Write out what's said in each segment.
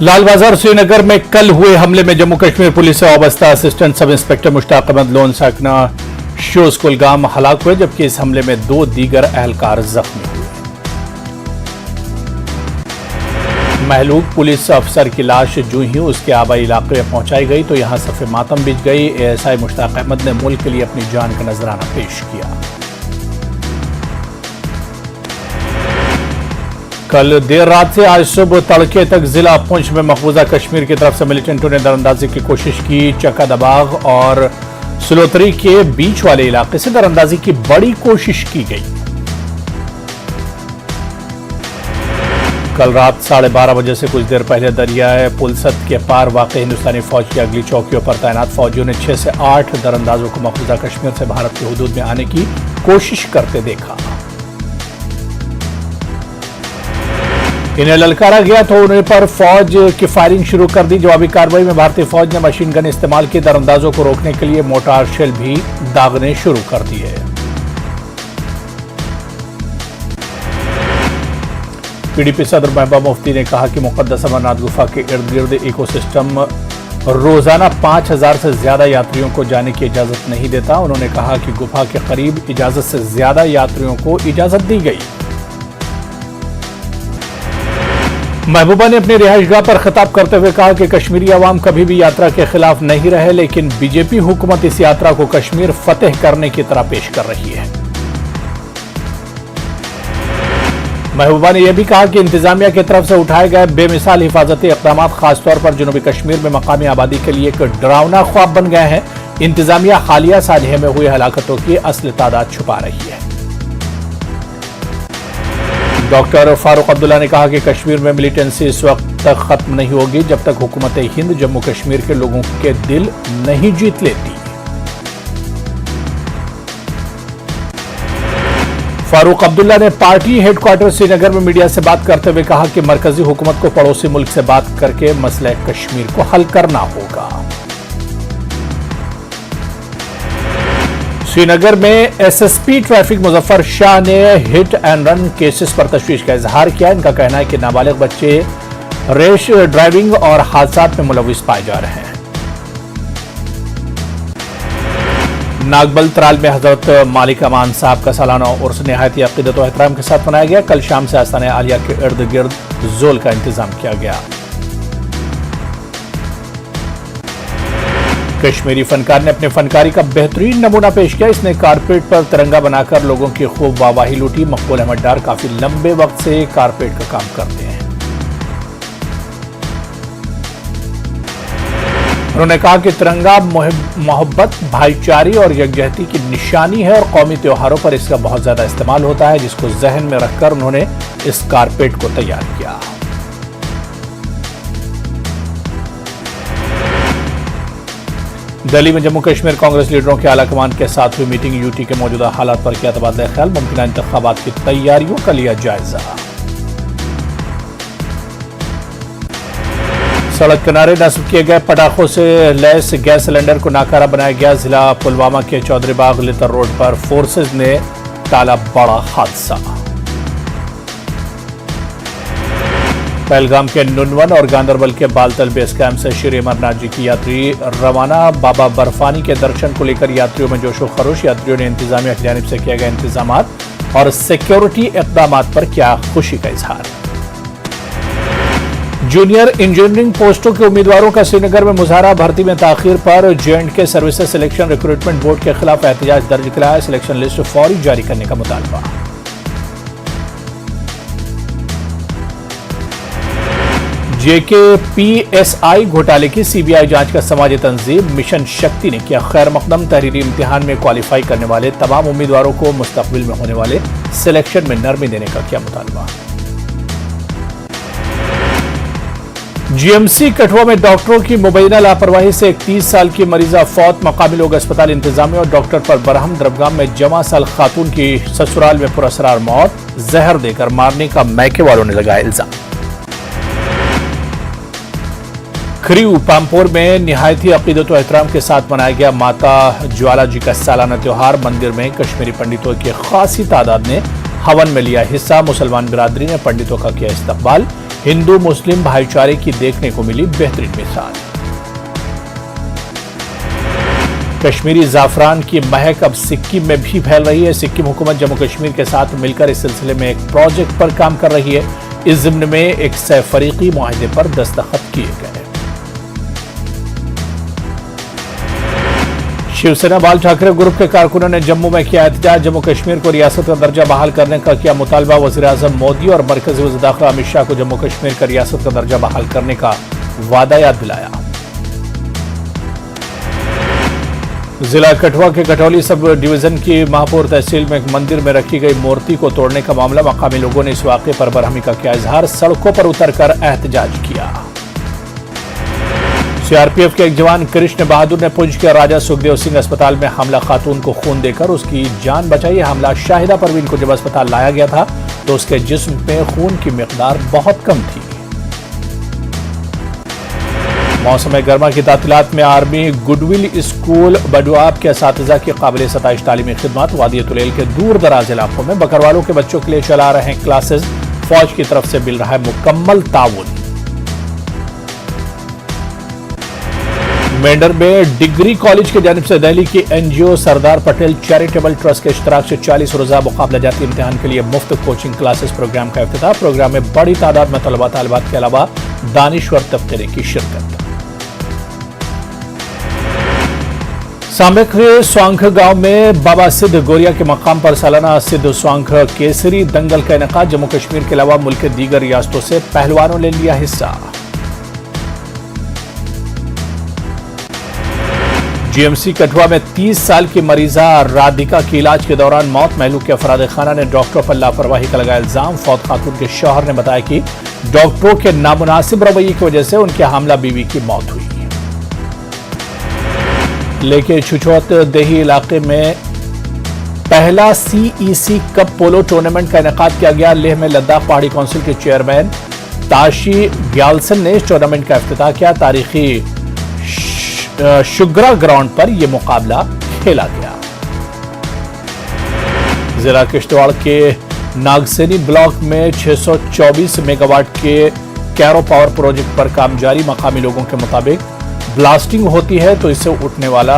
लाल बाजार श्रीनगर में कल हुए हमले में जम्मू कश्मीर पुलिस से वाबस्ता assistant sub inspector Mushtaq Ahmad Lone साकना शोज कुलगाम हलाक हुए, जबकि इस हमले में 2 दीगर अहलकार जख्मी हुए। महलूक पुलिस अफसर की लाश जो ही उसके आबाई इलाके में पहुंचाई गई तो यहां सफ़े मातम बिछ गई। एएसआई मुश्ताक अहमद ने मुल्क के लिए अपनी जान का नजराना पेश किया। कल देर रात से आज सुबह तड़के तक जिला पुंछ में मकबूजा कश्मीर की तरफ से मिलिटेंटों ने दरअंदाजी की कोशिश की। चक्का दबाग और सुलोतरी के बीच वाले इलाके से दरअंदाजी की बड़ी कोशिश की गई। कल रात 12:30 बजे से कुछ देर पहले दरियाए पुलसत के पार वाक़ हिंदुस्तानी फौज की अगली चौकियों पर तैनात फौजियों ने 6 से 8 दरअंदाजों को मकबूजा कश्मीर से भारत की हुदूद में आने की कोशिश करते देखा। इन्हें ललकारा गया तो उन्हें पर फौज की फायरिंग शुरू कर दी। जवाबी कार्रवाई में भारतीय फौज ने मशीन गन इस्तेमाल की। दरअंदाजों को रोकने के लिए मोटार शेल भी दागने शुरू कर दिए। पीडीपी सदर महबूबा मुफ्ती ने कहा कि मुक़द्दस अमरनाथ गुफा के इर्द गिर्द इकोसिस्टम रोजाना 5000 से ज्यादा यात्रियों को जाने की इजाजत नहीं देता। उन्होंने कहा कि गुफा के करीब इजाजत से ज्यादा यात्रियों को इजाजत दी गई। महबूबा ने अपनी रिहाइशगाह पर खिताब करते हुए कहा कि कश्मीरी अवाम कभी भी यात्रा के खिलाफ नहीं रहे, लेकिन बीजेपी हुकूमत इस यात्रा को कश्मीर फतेह करने की तरह पेश कर रही है। महबूबा ने यह भी कहा कि इंतजामिया की तरफ से उठाए गए बेमिसाल हिफाजती इक़दाम खासतौर पर जनूबी कश्मीर में मकामी आबादी के लिए एक डरावना ख्वाब बन गए हैं। इंतजामिया हालिया सालिहे में हुई हलाकतों की असली तादाद छुपा रही है। डॉक्टर फारूक अब्दुल्ला ने कहा कि कश्मीर में मिलिटेंसी इस वक्त तक खत्म नहीं होगी जब तक हुकूमत हिंद जम्मू कश्मीर के लोगों के दिल नहीं जीत लेती। फारूक अब्दुल्ला ने पार्टी हेडक्वार्टर श्रीनगर में मीडिया से बात करते हुए कहा कि मरकजी हुकूमत को पड़ोसी मुल्क से बात करके मसले कश्मीर को हल करना होगा। श्रीनगर में एसएसपी ट्रैफिक मुजफ्फर शाह ने हिट एंड रन केसेस पर तशवीश का इजहार किया। इनका कहना है कि नाबालिग बच्चे रेश ड्राइविंग और हादसात में मुलविस पाए जा रहे हैं। नागबल त्राल में हजरत मालिक अमान साहब का सालाना उर्स निहायती अकीदत और एहतराम के साथ मनाया गया। कल शाम से आस्ताने आलिया के इर्द गिर्द जोल का इंतजाम किया गया। कश्मीरी फनकार ने अपने फनकारी का बेहतरीन नमूना पेश किया। इसने कारपेट पर तिरंगा बनाकर लोगों की खूब वाहवाही लूटी। मकबूल अहमद डार काफी लंबे वक्त से कारपेट का काम करते हैं। उन्होंने कहा कि तिरंगा मोहब्बत, भाईचारे और यकजहती की निशानी है और कौमी त्योहारों पर इसका बहुत ज्यादा इस्तेमाल होता है, जिसको जहन में रखकर उन्होंने इस कारपेट को तैयार किया। दिल्ली में जम्मू कश्मीर कांग्रेस लीडरों के आला कमान के साथ हुई मीटिंग। यूटी के मौजूदा हालात पर किया तबादला ख्याल। मुमकिन इंतखाबात की तैयारियों का लिया जायजा। सड़क किनारे नस्ब किए गए पटाखों से लैस गैस सिलेंडर को नाकारा बनाया गया। जिला पुलवामा के चौधरी बाग लितर रोड पर फोर्सेज ने टाला बड़ा हादसा। पहलगाम के नुनवन और गांदरबल के बालतल बेस कैंप से श्री अमरनाथ जी की यात्री रवाना। बाबा बर्फानी के दर्शन को लेकर यात्रियों में जोशो खरोश। यात्रियों ने इंतजामिया की जानिब से किए गए इंतजाम और सिक्योरिटी इक़दाम पर किया खुशी का इजहार। जूनियर इंजीनियरिंग पोस्टों के उम्मीदवारों का श्रीनगर में मुजाहरा। भर्ती में ताखीर पर J&K services selection recruitment board के खिलाफ एहतजाज दर्ज कराया। सिलेक्शन लिस्ट फौरी जारी करने का मुतालबा। JKPSI घोटाले की CBI जांच का समाजी तंजीम मिशन शक्ति ने किया खैर मकदम। तहरीरी इम्तिहान में क्वालिफाई करने वाले तमाम उम्मीदवारों को मुस्तकबिल में होने वाले सिलेक्शन में नरमी देने का किया मुतालबा। GMC कठुआ में डॉक्टरों की मुबैना लापरवाही से एक 30 साल की मरीजा फौत। मकामी लोग अस्पताल इंतजामिया और डॉक्टर पर बरहम दरबगाम में जमा साल खातून की ससुराल में पुरअसरार मौत। जहर देकर मारने का मैके वालों ने लगाया इल्जाम। खरीव पामपुर में निहायती अकीदत और एहतराम के साथ मनाया गया माता ज्वाला जी का सालाना त्योहार। मंदिर में कश्मीरी पंडितों की खासी तादाद ने हवन में लिया हिस्सा। मुसलमान बिरादरी ने पंडितों का किया इस्तकबाल। हिंदू मुस्लिम भाईचारे की देखने को मिली बेहतरीन मिसाल। कश्मीरी जाफरान की महक अब सिक्किम में भी फैल रही है। सिक्किम हुकूमत जम्मू कश्मीर के साथ मिलकर इस सिलसिले में एक प्रोजेक्ट पर काम कर रही है। इस ज़िम्न में एक सहफरीकी मुआहदे पर दस्तखत किए गए। शिवसेना बाल ठाकरे ग्रुप के कारकुनों ने जम्मू में किया एहतजाज। जम्मू कश्मीर को रियासत का दर्जा बहाल करने का किया मुतालबा। वज़ीर-ए-आज़म मोदी और मरकज़ी वज़ीर दाखिला अमित शाह को जम्मू कश्मीर का रियासत का दर्जा बहाल करने का वादा याद दिलाया। जिला कठुआ के कटौली सब डिवीजन की महापुर तहसील में एक मंदिर में रखी गई मूर्ति को तोड़ने का मामला। मकामी लोगों ने इस वाक़े पर बरहमी का किया इजहार। सड़कों पर उतरकर एहतजाज किया। सीआरपीएफ के एक जवान कृष्ण बहादुर ने पुंछ के राजा सुखदेव सिंह अस्पताल में हमला खातून को खून देकर उसकी जान बचाई। हमला शाहिदा परवीन को जब अस्पताल लाया गया था तो उसके जिस्म में खून की मिकदार बहुत कम थी। मौसम गर्मा की तातीलात में आर्मी गुडविल स्कूल बडुआब के असातिज़ा की काबिल सताइश तालीमी खिदमत। वादी तुलेल के दूर दराज इलाकों में बकरवालों के बच्चों के लिए चला रहे हैं क्लासेस। फौज की तरफ से मिल रहा है मुकम्मल ताउन। मेंढर में डिग्री कॉलेज की जानिब से दिल्ली की NGO Sardar Patel charitable trust के इश्तराक से 40 रोजा मुकाबला जाती इम्तिहान के लिए मुफ्त कोचिंग क्लासेस प्रोग्राम का इफ्तिताह। प्रोग्राम में बड़ी तादाद में तलबा तालिबात के अलावा दानिश्वर तबके की शिरकत। सामेक के स्वांख गांव में बाबा सिद्ध गोरिया के मकाम पर सालाना सिद्ध स्वांख केसरी दंगल का इनेकाद। जम्मू कश्मीर के अलावा मुल्क के दीगर रियासतों से पहलवानों ने लिया हिस्सा। जीएमसी कठुआ में 30 साल की मरीजा राधिका की इलाज के दौरान मौत। महलू के अफराद खाना ने डॉक्टरों पर लापरवाही का लगाया इल्जाम। फौत खातून के शौहर ने बताया कि डॉक्टरों के नामुनासिब रवैये की वजह से उनके हामला बीवी की मौत हुई। लेके छुछौत देही इलाके में पहला सीईसी कप पोलो टूर्नामेंट का इनेकाद किया गया। लेह में लद्दाख पहाड़ी काउंसिल के चेयरमैन ताशी ग्यालसन ने इस टूर्नामेंट का इफ्तिताह किया। तारीखी शुग्रा ग्राउंड पर यह मुकाबला खेला गया। जिला किश्तवाड़ के नागसेनी ब्लॉक में 624 मेगावाट के कैरो पावर प्रोजेक्ट पर काम जारी। मकामी लोगों के मुताबिक ब्लास्टिंग होती है तो इससे उठने वाला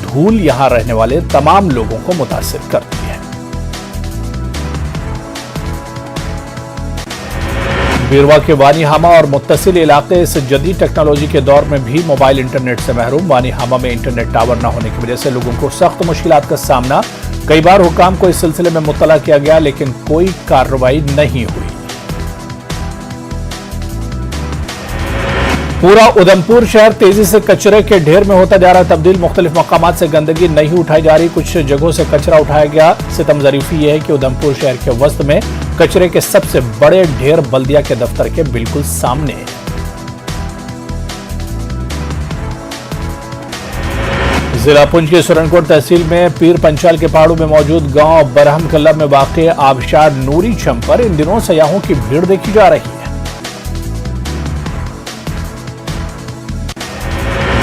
धूल यहां रहने वाले तमाम लोगों को मुतासिर करती है। बीरवा के वानीहामा और मुत्तसिल इलाके इस जदीद टेक्नोलॉजी के दौर में भी मोबाइल इंटरनेट से महरूम। वानीहामा में इंटरनेट टावर न होने की वजह से लोगों को सख्त मुश्किलात का सामना। कई बार हुकाम को इस सिलसिले में मुत्तला किया गया लेकिन कोई कार्रवाई नहीं हुई। पूरा उधमपुर शहर तेजी से कचरे के ढेर में होता जा रहा है तब्दील। मुख्तलिफ मकामात से गंदगी नहीं उठाई जा रही। कुछ जगहों से कचरा उठाया गया। सितम ज़रीफ़ी यह है कि उधमपुर शहर के वस्त में कचरे के सबसे बड़े ढेर बल्दिया के दफ्तर के बिल्कुल सामने है। जिला पुंछ के सुरनकोट तहसील में पीर पंचाल के पहाड़ों में मौजूद गांव बरहम कल्ला में वाक़ आबशार नूरी छम पर इन दिनों सयाहों की भीड़ देखी जा रही है।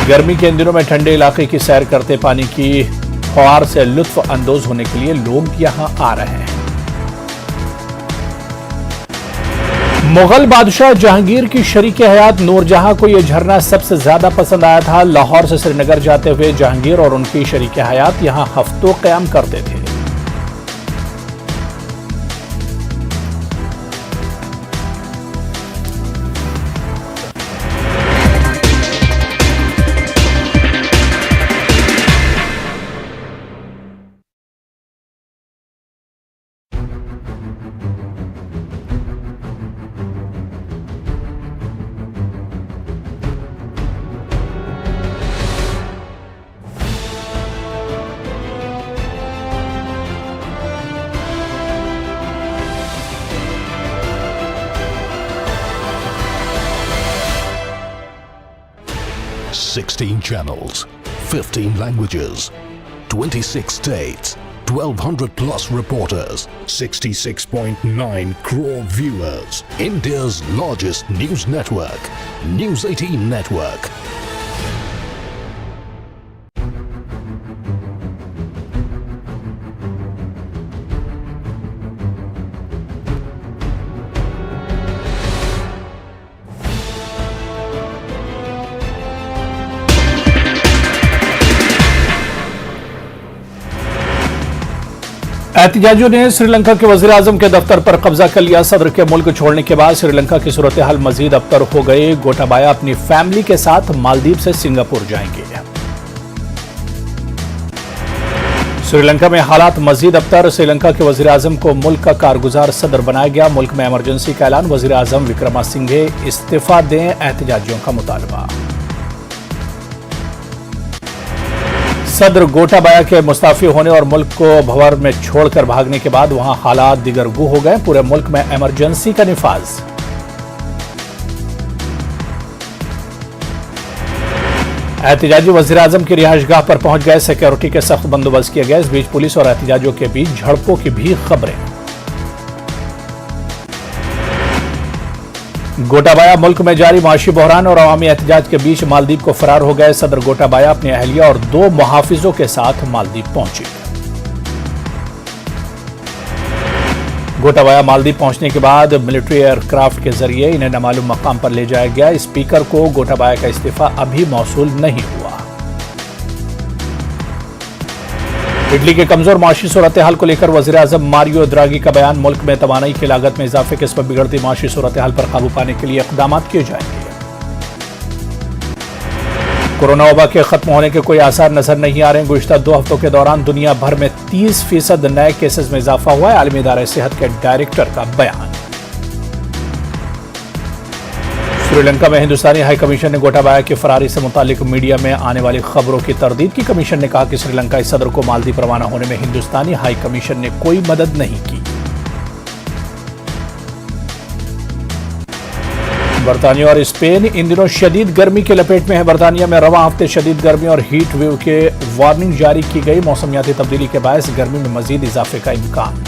गर्मी के इन दिनों में ठंडे इलाके की सैर करते पानी की फुहार से लुत्फ अंदोज होने के लिए लोग यहां आ रहे हैं। मुगल बादशाह जहांगीर की शरीक हयात नूरजहां को यह झरना सबसे ज्यादा पसंद आया था। लाहौर से श्रीनगर जाते हुए जहांगीर और उनकी शरीक हयात यहां हफ्तों क़याम करते थे। Sixteen channels, 15 languages, 26 states, 1,200 plus reporters, 66.9 crore viewers. India's largest news network, News 18 Network. एहतिजाजियों ने श्रीलंका के वजीर आजम के दफ्तर पर कब्जा कर लिया। सदर के मुल्क छोड़ने के बाद श्रीलंका की सूरत हाल मजीद अबतर हो गई। गोटाबाया अपनी फैमिली के साथ मालदीव से सिंगापुर जाएंगे। श्रीलंका में हालात मजीद अबतर। श्रीलंका के वजीर आजम को मुल्क का कारगुजार सदर बनाया गया। मुल्क में इमरजेंसी का ऐलान। वजीर आजम विक्रमासिंघे इस्तीफा दें, एहतिजाजियों का मुतालबा। सदर गोटाबाया के मुस्ताफी होने और मुल्क को भंवर में छोड़कर भागने के बाद वहां हालात दिगरगू हो गए। पूरे मुल्क में इमरजेंसी का निफाज। एहतिजाजी वजीर आजम की रिहाइशगाह पर पहुंच गए। सिक्योरिटी के सख्त बंदोबस्त किया गया। इस बीच पुलिस और एहतिजाजियों के बीच झड़पों की भी खबरें। गोटाबाया मुल्क में जारी माशी बहरान और अवामी एहतिजाज के बीच मालदीव को फरार हो गए। सदर गोटाबाया अपनी अहलिया और 2 मुहाफिजों के साथ मालदीव पहुंचे। गोटाबाया मालदीव पहुंचने के बाद मिलिट्री एयरक्राफ्ट के जरिए इन्हें नामालूम मकाम पर ले जाया गया। स्पीकर को गोटाबाया का इस्तीफा अभी मौसूल नहीं हुआ। इटली के कमजोर माशी सूरत हाल को लेकर वजीर आजम मारियो द्रागी का बयान। मुल्क में तवानाई की लागत में इजाफे के सबब बिगड़ती माशी सूरत हाल पर काबू पाने के लिए इक़दाम किए जाएंगे। कोरोना वबा के खत्म होने के कोई आसार नजर नहीं आ रहे। गुज़िश्ता 2 हफ्तों के दौरान दुनिया भर में 30% नए केसेस में इजाफा हुआ है। आलमी इदारे सेहत के डायरेक्टर का बयान। श्रीलंका में हिंदुस्तानी हाई कमीशन ने गोटाबाया की फरारी से मुतालिक मीडिया में आने वाली खबरों की तरदीद की। कमीशन ने कहा कि श्रीलंकाई सदर को मालदीव रवाना होने में हिंदुस्तानी हाई कमीशन ने कोई मदद नहीं की। बरतानिया और स्पेन इन दिनों शदीद गर्मी के लपेट में है। बरतानिया में रवां हफ्ते शदीद गर्मी और हीट वेव के वार्निंग जारी की गई। मौसमियाती तब्दीली के बायस गर्मी में मजीद इजाफे का इम्कान।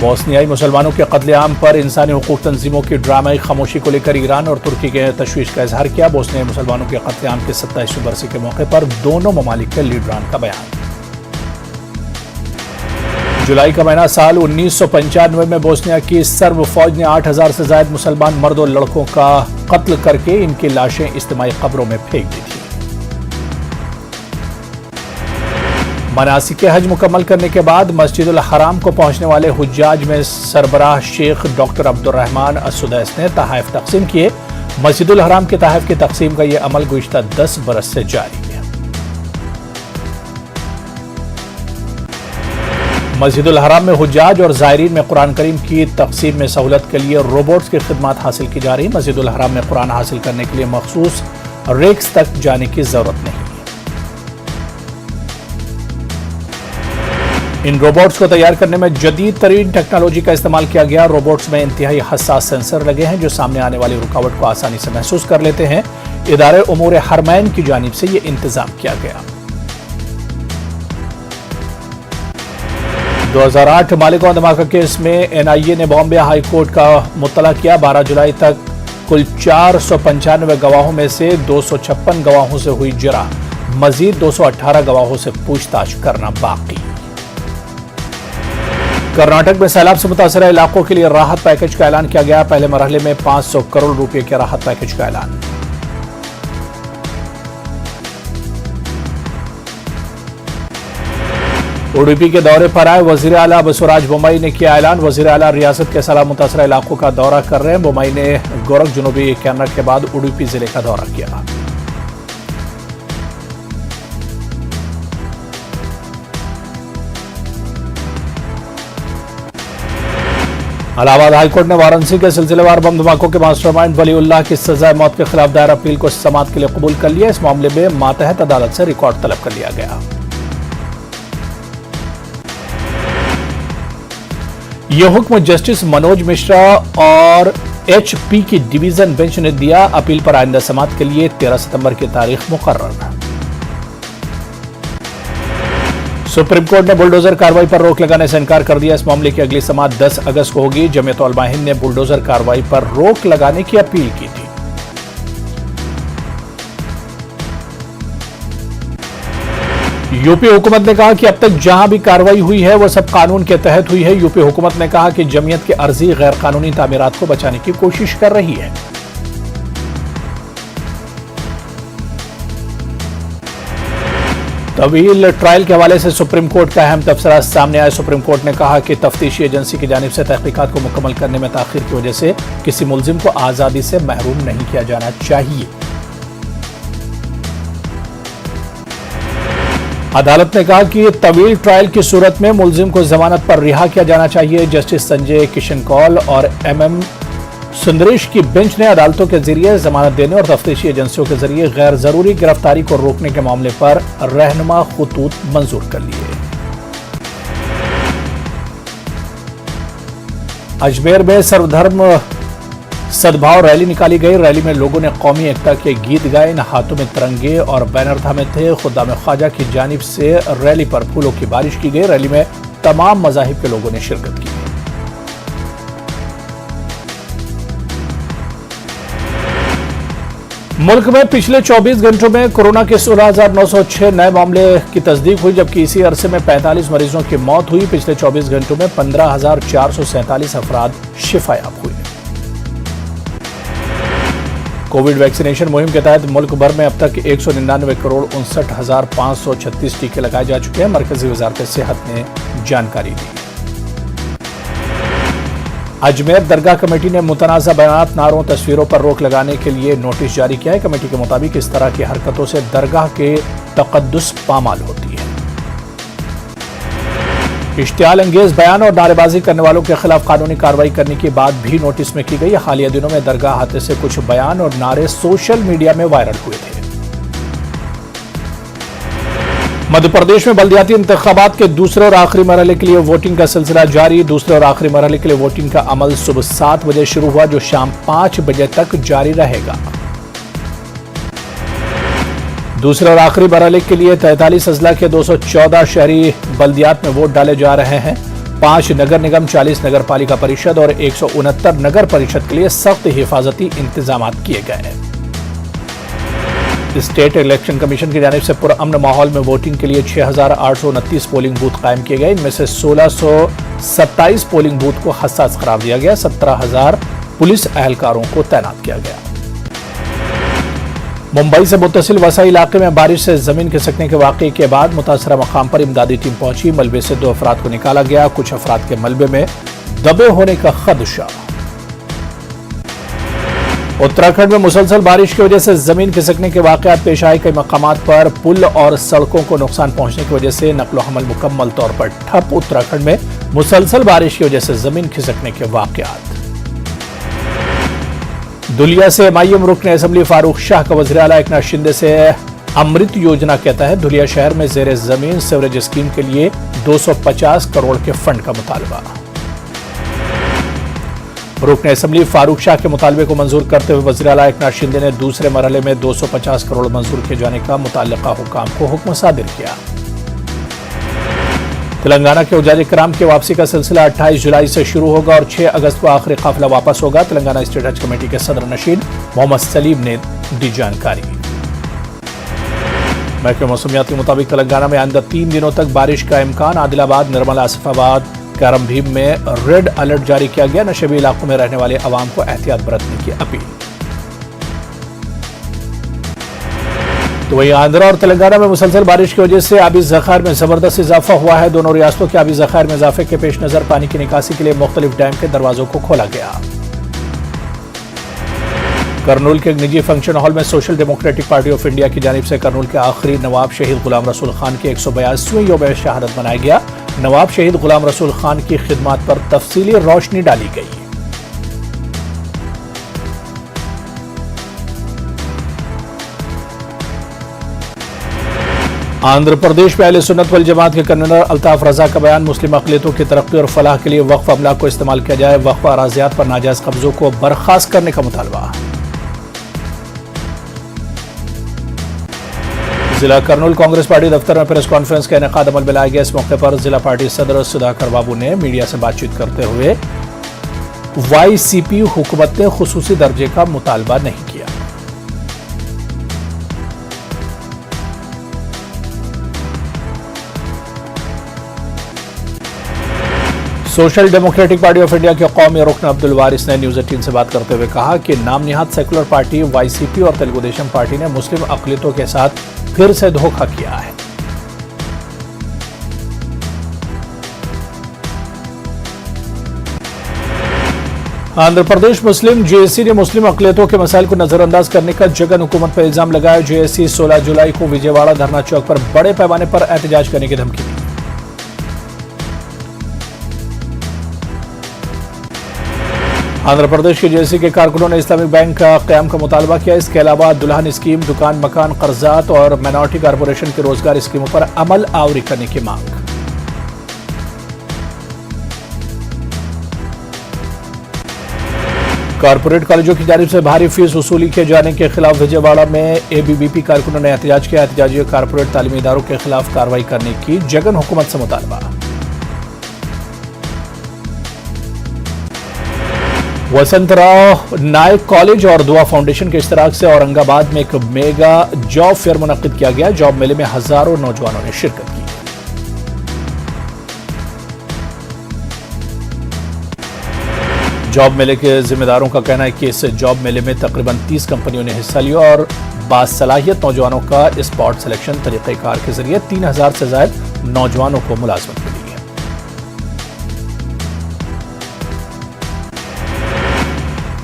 बोस्नियाई मुसलमानों के कत्लेआम पर इंसानी हुकूक तंजीमों की ड्रामाई खामोशी को लेकर ईरान और तुर्की के तशवीश का इजहार किया। बोस्नियाई मुसलमानों के कत्लेआम के 27वीं बरसी के मौके पर दोनों ममालिक के लीडरान का बयान। जुलाई का महीना साल 1995 में बोस्निया की सर्ब फौज ने 8000 से ज्यादा मुसलमान मर्द और लड़कों का कत्ल करके इनकी लाशें इज्तिमाई कब्रों में फेंक दी थी। मनासिक हज मुकम्मल करने के बाद मस्जिदुल हराम को पहुंचने वाले हुज्जाज में सरबराह शेख डॉक्टर अब्दुर्रहमान असुदैस ने तहाइफ तकसीम किए। मस्जिदुल हराम के तहाइफ की तकसीम का यह अमल गुज़िश्ता 10 बरस से जारी है। मस्जिदुल हराम में हुज्जाज और ज़ायरीन में कुरान करीम की तकसीम में सहूलत के लिए रोबोट्स की खिदमत हासिल की जा रही। मस्जिदुल हराम में कुरान हासिल करने के लिए मखसूस रेक्स तक जाने की जरूरत नहीं। इन रोबोट्स को तैयार करने में जदीद तरीन टेक्नोलॉजी का इस्तेमाल किया गया। रोबोट्स में इंतहाई हसास सेंसर लगे हैं जो सामने आने वाली रुकावट को आसानी से महसूस कर लेते हैं। इदारे उमूर हरमैन की जानिब से यह इंतजाम किया गया। 2008 मालिकों धमाका केस में NIA ने बॉम्बे हाई कोर्ट का मुत्तला किया। 12 जुलाई तक कुल 495 गवाहों में से 256 गवाहों से हुई जरा। मजीद 218 गवाहों से पूछताछ करना बाकी। कर्नाटक में सैलाब से मुतासर इलाकों के लिए राहत पैकेज का ऐलान किया गया। पहले मरहले में 500 करोड़ रुपए के राहत पैकेज का ऐलान। उडुपी के दौरे पर आए वजीर आला बसवराज बोम्मई ने किया ऐलान। वजीर आला रियासत के सैलाब मुतासर इलाकों का दौरा कर रहे हैं। बोम्मई ने गोरख जनूबी कन्नड़ के बाद उडुपी जिले का दौरा किया। इलाहाबाद हाईकोर्ट ने वाराणसी के सिलसिलेवार बम धमाकों के मास्टरमाइंड वलीउल्लाह की सजाए मौत के खिलाफ दायर अपील को समाअत के लिए कबूल कर लिया। इस मामले में मातहत अदालत से रिकॉर्ड तलब कर लिया गया। यह हुक्म जस्टिस मनोज मिश्रा और HP की डिवीजन बेंच ने दिया। अपील पर आइंदा समाअत के लिए 13 सितंबर की तारीख मुकर्रर। सुप्रीम कोर्ट ने बुलडोजर कार्रवाई पर रोक लगाने से इनकार कर दिया। इस मामले की अगली समाअत 10 अगस्त को होगी। जमीयत उलमा हिंद ने बुलडोजर कार्रवाई पर रोक लगाने की अपील की थी। यूपी हुकूमत ने कहा कि अब तक जहां भी कार्रवाई हुई है वह सब कानून के तहत हुई है। यूपी हुकूमत ने कहा कि जमीयत की अर्जी गैर कानूनी तामीरात को बचाने की कोशिश कर रही है। तवील ट्रायल के हवाले से सुप्रीम कोर्ट का अहम तबसरा सामने आया। सुप्रीम कोर्ट ने कहा कि तफ्तीशी एजेंसी की जानिब से तहकीकात को मुकम्मल करने में ताखीर की वजह से किसी मुलजिम को आज़ादी से महरूम नहीं किया जाना चाहिए। अदालत ने कहा कि तवील ट्रायल की सूरत में मुलजिम को जमानत पर रिहा किया जाना चाहिए। जस्टिस संजय किशन कौल और MM सुंदरेश की बेंच ने अदालतों के जरिए जमानत देने और तफ्तीशी एजेंसियों के जरिए गैर जरूरी गिरफ्तारी को रोकने के मामले पर रहनुमा खुतूत मंजूर कर लिए। अजमेर में सर्वधर्म सद्भाव रैली निकाली गई। रैली में लोगों ने कौमी एकता के गीत गाए, इन हाथों में तिरंगे और बैनर थामे थे। खुदाम ख्वाजा की जानिब से रैली पर फूलों की बारिश की गई। रैली में तमाम मज़ाहिब के लोगों ने शिरकत की। मुल्क में पिछले 24 घंटों में कोरोना के 16,906 नए मामले की तस्दीक हुई, जबकि इसी अरसे में 45 मरीजों की मौत हुई। पिछले 24 घंटों में 15,447 अफराद शिफायाब हुए। कोविड वैक्सीनेशन मुहिम के तहत मुल्क भर में अब तक 199,59,536 टीके लगाए जा चुके हैं। मरकजी वजारत सेहत ने जानकारी दी। अजमेर दरगाह कमेटी ने मुतनाज़ा बयानात, नारों, तस्वीरों पर रोक लगाने के लिए नोटिस जारी किया है। कमेटी के मुताबिक इस तरह की हरकतों से दरगाह के तक़द्दुस पामाल होती है। इश्तियाल अंगेज बयान और नारेबाजी करने वालों के खिलाफ कानूनी कार्रवाई करने की बात भी नोटिस में की गई। हालिया दिनों में दरगाह हाथे से कुछ बयान और नारे सोशल मीडिया में वायरल हुए थे। मध्य प्रदेश में बल्दियाती इंतखाबात के दूसरे और आखिरी मरहले के लिए वोटिंग का सिलसिला जारी। दूसरे और आखिरी मरहले के लिए वोटिंग का अमल सुबह 7 बजे शुरू हुआ, जो शाम 5 बजे तक जारी रहेगा। दूसरे और आखिरी मरहले के लिए 43 अजला के 214 शहरी बल्दियात में वोट डाले जा रहे हैं। 5 नगर निगम, 40 नगर पालिका परिषद और 169 नगर परिषद के लिए सख्त हिफाजती इंतजाम किए गए हैं। स्टेट इलेक्शन कमीशन की जानिब से पुरअमन माहौल में वोटिंग के लिए 6,829 पोलिंग बूथ कायम किए गए। इनमें से 1,627 पोलिंग बूथ को हसास करार दिया गया। 17,000 पुलिस एहलकारों को तैनात किया गया। मुंबई से मुत्तसिल वसाई इलाके में बारिश से जमीन खिसकने के वाकये के बाद मुतासरा मकाम पर इमदादी टीम पहुंची। मलबे से 2 अफराद को निकाला गया। कुछ अफराद के मलबे में दबे होने का खदशा। उत्तराखंड में मुसलसल बारिश की वजह से जमीन खिसकने के वाकयात पेश आए। कई मकामात पर पुल और सड़कों को नुकसान पहुंचने की वजह से नकलो हमल मुकम्मल तौर पर ठप। उत्तराखंड में मुसलसल बारिश की वजह से जमीन खिसकने के वाकयात। दुलिया से MIM रुकन असेंबली फारूक शाह का वज़ीर आला एकनाथ शिंदे से अमृत योजना के तहत धुलिया शहर में जेर जमीन सीवरेज स्कीम के लिए 250 करोड़ के फंड का मुतालबा। रुकन असेंबली फारूक शाह के मुतालबे को मंजूर करते हुए वज़ीर आला एकनाथ शिंदे ने दूसरे मरहले में 250 करोड़ मंजूर किए जाने का मुतल्लिका हुकाम को हुक्म सादिर किया। तेलंगाना के उजाज कराम की वापसी का सिलसिला 28 जुलाई से शुरू होगा और 6 अगस्त को आखिरी काफिला वापस होगा। तेलंगाना स्टेट हज कमेटी के सदर नशीन मोहम्मद सलीम ने दी जानकारी। महकमे मौसमियात के मुताबिक तेलंगाना में आइंदा 3 दिनों तक बारिश का इम्कान। आदिलाबाद, निर्मला, आसिफाबाद, करम भीम में रेड अलर्ट जारी किया गया। नशेबी इलाकों में रहने वाले अवाम को एहतियात बरतने की अपील। तो वहीं आंध्रा और तेलंगाना में मुसलसल बारिश की वजह से आबी ज़खायर में जबरदस्त इजाफा हुआ है। दोनों रियासतों के आबी ज़खायर में इजाफे के पेश नजर पानी की निकासी के लिए मुख्तलिफ डैम के दरवाजों को खोला गया। करनूल के एक निजी फंक्शन हॉल में social democratic party of India की जानिब से करनूल के आखिरी नवाब शहीद गुलाम रसूल खान की 182वें यौम शहादत मनाया गया। नवाब शहीद गुलाम रसूल खान की खिदमत पर तफसीली रोशनी डाली गई। आंध्र प्रदेश में अहले सुन्नत वल जमात के कन्वीनर अल्ताफ रजा का बयान। मुस्लिम अक़लियतों की तरक्की और फलाह के लिए वक्फ अमला को इस्तेमाल किया जाए। वक्फ अराज़ियात पर नाजायज कब्जों को बर्खास्त करने का मुतालबा। जिला करनूल कांग्रेस पार्टी दफ्तर में प्रेस कॉन्फ्रेंस का इनेकाद अमल में लाया गया। इस मौके पर जिला पार्टी सदर सुधाकर बाबू ने मीडिया से बातचीत करते हुए YCP हुकूमत ने खुसूसी दर्जे का मुतालबा नहीं किया। Social democratic party of India के कौमी रुकन अब्दुल वारिस ने न्यूज़ 18 से बात करते हुए कहा कि नाम निहाद सेकुलर पार्टी YCP और तेलुगु देशम पार्टी ने मुस्लिम अक़लियतों के साथ फिर से धोखा किया है। आंध्र प्रदेश मुस्लिम जेएसी ने मुस्लिम अक़लियतों के मसाइल को नजरअंदाज करने का जगन हुकूमत पर इल्जाम लगाया। जेएसी 16 जुलाई को विजयवाड़ा धरना चौक पर बड़े पैमाने पर एहतजाज करने की धमकी दी। आंध्र प्रदेश के जेएसी के कारकुनों ने इस्लामिक बैंक का क़याम का मुतालबा किया। इसके अलावा दुल्हन स्कीम, दुकान मकान कर्जात और माइनॉरिटी कारपोरेशन के रोजगार स्कीमों पर अमल आवरी करने की मांग। कारपोरेट कॉलेजों की जानिब से भारी फीस वसूली किए जाने के खिलाफ विजयवाड़ा में एबीवीपी कारकुनों ने एहतजाज किया। एहतजाजियों कारपोरेट तालीमी इदारों के खिलाफ कार्रवाई करने की जगन हुकूमत से मुतालबा। वसंतराव नायक कॉलेज और दुआ फाउंडेशन के इश्तराक से औरंगाबाद में एक मेगा जॉब फेयर मुनक्किद किया गया। जॉब मेले में हजारों नौजवानों ने शिरकत की। जॉब मेले के जिम्मेदारों का कहना है कि इस जॉब मेले में तकरीबन 30 कंपनियों ने हिस्सा लिया और बासलाहियत नौजवानों का स्पॉट सिलेक्शन तरीक़ेकार के जरिए 3000 से ज्यादा नौजवानों को मुलाजमत मिली है।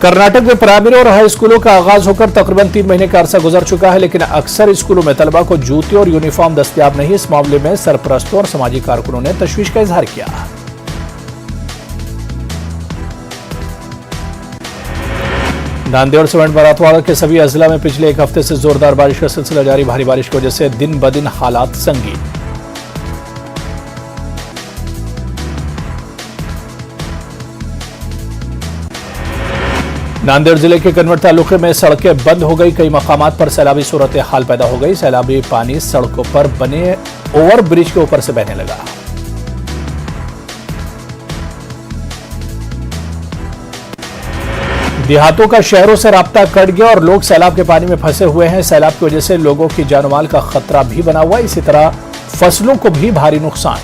कर्नाटक में प्राइमरी और हाई स्कूलों का आगाज होकर तकरीबन 3 महीने का अरसा गुजर चुका है, लेकिन अक्सर स्कूलों में तलबा को जूते और यूनिफॉर्म दस्तयाब नहीं। इस मामले में सरपरस्तों और समाजी कारकुनों ने तशवीश का इजहार किया। नांदेड़ समेत मराठवाड़ा के सभी अजला में पिछले एक हफ्ते से जोरदार बारिश का सिलसिला जारी। भारी बारिश की वजह से दिन ब दिन हालात संगीन। नांदेड़ जिले के कन्वर तालुके में सड़कें बंद हो गई। कई मकामात पर सैलाबी सूरत हाल पैदा हो गई। सैलाबी पानी सड़कों पर बने ओवर ब्रिज के ऊपर से बहने लगा। देहातों का शहरों से राब्ता कट गया और लोग सैलाब के पानी में फंसे हुए हैं। सैलाब की वजह से लोगों की जानमाल का खतरा भी बना हुआ है। इसी तरह फसलों को भी भारी नुकसान।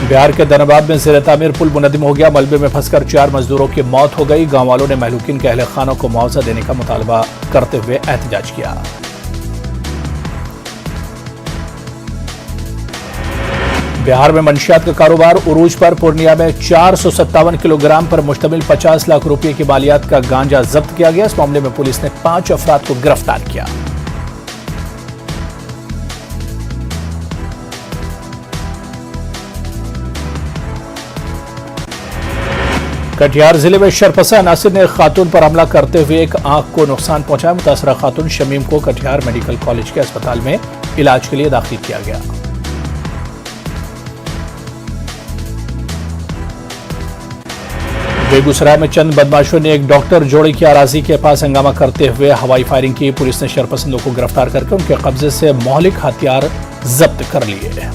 बिहार के धनबाद में ज़ेर तामीर पुल मुनद्दिम हो गया। मलबे में फंसकर 4 मजदूरों की मौत हो गई। गांव वालों ने महलूकीन के अहले खानों को मुआवजा देने का मुतालबा करते हुए एहतजाज किया। बिहार में मंशियात का कारोबार उरूज पर। पूर्णिया में 457 किलोग्राम पर मुश्तमिल 50 लाख रुपए की मालियात का गांजा जब्त किया गया। इस मामले में पुलिस ने 5 अफराद को गिरफ्तार किया। कटिहार जिले में शरपसा नासिर ने एक खातून पर हमला करते हुए एक आंख को नुकसान पहुंचाया। मुतासरा खातून शमीम को कटिहार मेडिकल कॉलेज के अस्पताल में इलाज के लिए दाखिल किया गया। बेगूसराय में चंद बदमाशों ने एक डॉक्टर जोड़े की अराजी के पास हंगामा करते हुए हवाई फायरिंग की। पुलिस ने शरपसंदों को गिरफ्तार करके उनके कब्जे से मौलिक हथियार जब्त कर लिए।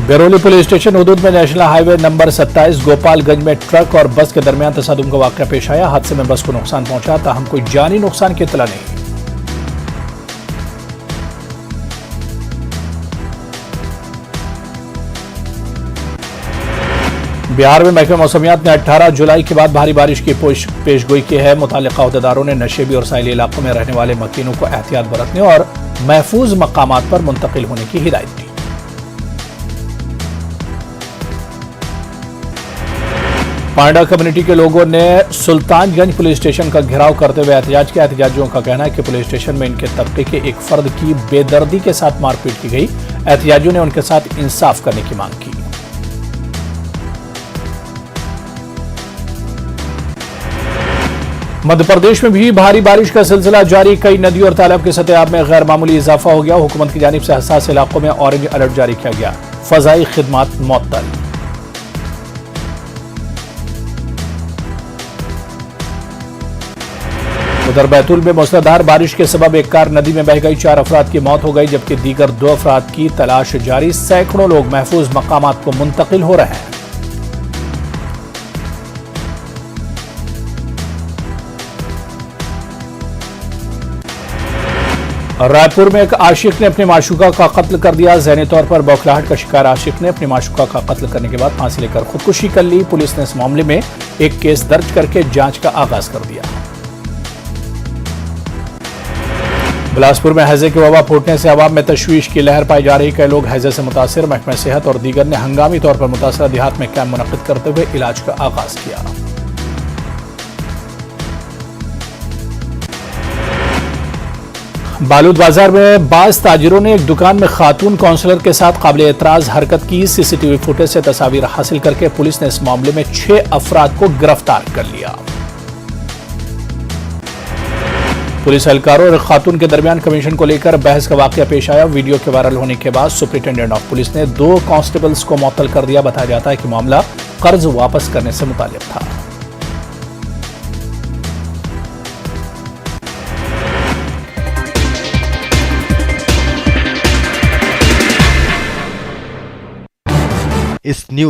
बेरोली पुलिस स्टेशन हुदूद में नेशनल हाईवे नंबर 27 गोपालगंज में ट्रक और बस के दरमियान तसादुम का वाकया पेश आया। हादसे में बस को नुकसान पहुंचा, ताहम कोई जानी नुकसान की इत्तला नहीं। बिहार में महकमा मौसमियात ने 18 जुलाई के बाद भारी बारिश की पेशगोई की है। मुताल्लिका अहदेदारों ने नशेबी और साहिली इलाकों में रहने वाले मकीनों को एहतियात बरतने और महफूज मकामात पर मुंतकिल होने की हिदायत दी। पांडा कम्युनिटी के लोगों ने सुल्तानगंज पुलिस स्टेशन का घेराव करते हुए एहतजाज किया। एहतजाजियों का कहना है कि पुलिस स्टेशन में इनके तबके के एक फर्द की बेदर्दी के साथ मारपीट की गई। एहतजाजियों ने उनके साथ इंसाफ करने की मांग की। मध्य प्रदेश में भी भारी बारिश का सिलसिला जारी। कई नदी और तालाब के सतह में गैर मामूली इजाफा हो गया। हुकूमत की जानिब से हसास इलाकों में ऑरेंज अलर्ट जारी किया गया। फजाई खिदमात मुअत्तल। उधर बैतूल में मूसलाधार बारिश के सबब एक कार नदी में बह गई। 4 अफराद की मौत हो गई, जबकि दीगर 2 अफराद की तलाश जारी। सैकड़ों लोग महफूज मकामात को मुंतकिल हो रहे हैं। रायपुर में एक आशिक ने अपनी माशूका का कत्ल कर दिया। ज़हनी तौर पर बौखलाहट का शिकार आशिक ने अपनी माशूका का कत्ल करने के बाद फांसी लेकर खुदकुशी कर ली। पुलिस ने इस मामले में एक केस दर्ज करके जांच का आगाज कर दिया। बिलासपुर में हैजे के वबा फूटने से अवाम में तशवीश की लहर पाई जा रही। कई लोग हैजे से मुतासिर। महकमा सेहत और दीगर ने हंगामी तौर पर मुतासरा देहात में कैंप मुनक्किद करते हुए इलाज का आगाज किया। बालूद बाजार में बाज ताजिरों ने एक दुकान में खातून काउंसलर के साथ काबिल एतराज हरकत की। सीसीटीवी फुटेज से तस्वीर हासिल करके पुलिस ने इस मामले में 6 अफराद को गिरफ्तार कर लिया। पुलिस एहलकारों और खातून के दरमियान कमीशन को लेकर बहस का वाकया पेश आया। वीडियो के वायरल होने के बाद सुपरिटेंडेंट ऑफ पुलिस ने 2 कांस्टेबल्स को मुअत्तल कर दिया। बताया जाता है कि मामला कर्ज वापस करने से मुताल्लिक था। इस न्यूज